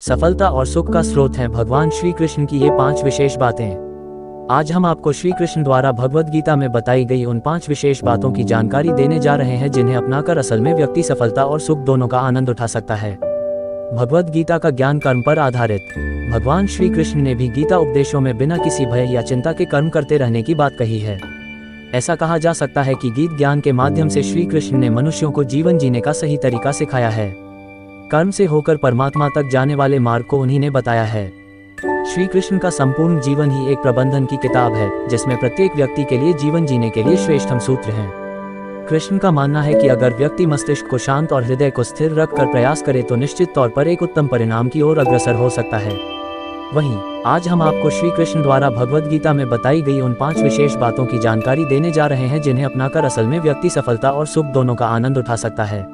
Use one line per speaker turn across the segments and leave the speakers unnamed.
सफलता और सुख का स्रोत हैं भगवान श्री कृष्ण की ये 5 विशेष बातें। आज हम आपको श्री कृष्ण द्वारा भगवद गीता में बताई गई उन 5 विशेष बातों की जानकारी देने जा रहे हैं जिन्हें अपनाकर असल में व्यक्ति सफलता और सुख दोनों का आनंद उठा सकता है। भगवद गीता का ज्ञान कर्म पर आधारित। भगवान श्री कृष्ण ने भी गीता उपदेशों में बिना किसी भय या चिंता के कर्म करते रहने की बात कही है। ऐसा कहा जा सकता है कि गीत ज्ञान के माध्यम से श्री कृष्ण ने मनुष्यों को जीवन जीने का सही तरीका सिखाया है। कर्म से होकर परमात्मा तक जाने वाले मार्ग को उन्हीं ने बताया है। श्री कृष्ण का संपूर्ण जीवन ही एक प्रबंधन की किताब है जिसमें प्रत्येक व्यक्ति के लिए जीवन जीने के लिए श्रेष्ठतम सूत्र हैं। कृष्ण का मानना है कि अगर व्यक्ति मस्तिष्क को शांत और हृदय को स्थिर रखकर प्रयास करे तो निश्चित तौर पर एक उत्तम परिणाम की ओर अग्रसर हो सकता है। वहीं आज हम आपको श्री कृष्ण द्वारा भगवद गीता में बताई गई उन 5 विशेष बातों की जानकारी देने जा रहे हैं जिन्हें अपनाकर असल में व्यक्ति सफलता और सुख दोनों का आनंद उठा सकता है।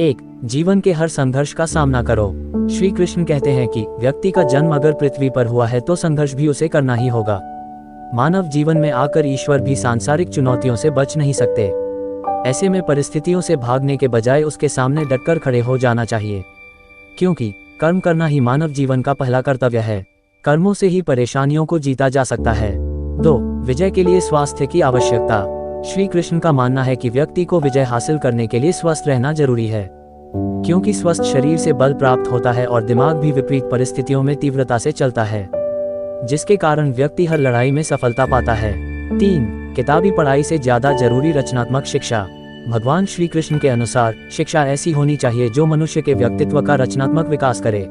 1. जीवन के हर संघर्ष का सामना करो। श्री कृष्ण कहते हैं कि व्यक्ति का जन्म अगर पृथ्वी पर हुआ है तो संघर्ष भी उसे करना ही होगा। मानव जीवन में आकर ईश्वर भी सांसारिक चुनौतियों से बच नहीं सकते। ऐसे में परिस्थितियों से भागने के बजाय उसके सामने डटकर खड़े हो जाना चाहिए, क्योंकि कर्म करना ही मानव जीवन का पहला कर्तव्य है। कर्मों से ही परेशानियों को जीता जा सकता है। 2. विजय के लिए स्वास्थ्य की आवश्यकता। श्री कृष्ण का मानना है कि व्यक्ति को विजय हासिल करने के लिए स्वस्थ रहना जरूरी है, क्योंकि स्वस्थ शरीर से बल प्राप्त होता है और दिमाग भी विपरीत परिस्थितियों में तीव्रता से चलता है, जिसके कारण व्यक्ति हर लड़ाई में सफलता पाता है। 3. किताबी पढ़ाई से ज्यादा जरूरी रचनात्मक शिक्षा। भगवान श्री कृष्ण के अनुसार शिक्षा ऐसी होनी चाहिए जो मनुष्य के व्यक्तित्व का रचनात्मक विकास करे,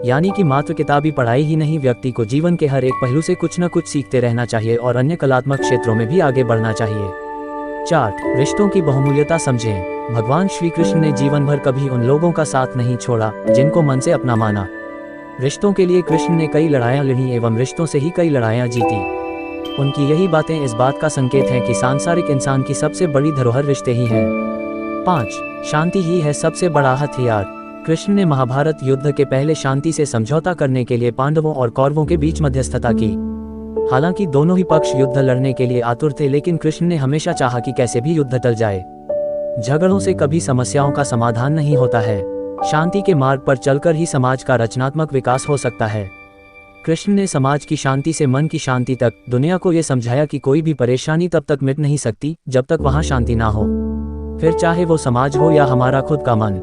यानी कि मात्र किताबी पढ़ाई ही नहीं, व्यक्ति को जीवन के हर एक पहलू से कुछ न कुछ सीखते रहना चाहिए और अन्य कलात्मक क्षेत्रों में भी आगे बढ़ना चाहिए। 4. रिश्तों की बहुमूल्यता समझें। भगवान श्री कृष्ण ने जीवन भर कभी उन लोगों का साथ नहीं छोड़ा जिनको मन से अपना माना। रिश्तों के लिए कृष्ण ने कई लड़ाइयां लड़ी एवं रिश्तों से ही कई लड़ाइयां जीती। उनकी यही बातें इस बात का संकेत हैं कि सांसारिक इंसान की सबसे बड़ी धरोहर रिश्ते ही हैं। 5. शांति ही है सबसे बड़ा हथियार। कृष्ण ने महाभारत युद्ध के पहले शांति से समझौता करने के लिए पांडवों और कौरवों के बीच मध्यस्थता की। हालांकि दोनों ही पक्ष युद्ध लड़ने के लिए आतुर थे, लेकिन कृष्ण ने हमेशा चाहा कि कैसे भी युद्ध टल जाए। झगड़ों से कभी समस्याओं का समाधान नहीं होता है। शांति के मार्ग पर चलकर ही समाज का रचनात्मक विकास हो सकता है। कृष्ण ने समाज की शांति से मन की शांति तक दुनिया को ये समझाया कि कोई भी परेशानी तब तक मिट नहीं सकती जब तक वहां शांति ना हो, फिर चाहे वो समाज हो या हमारा खुद का मन।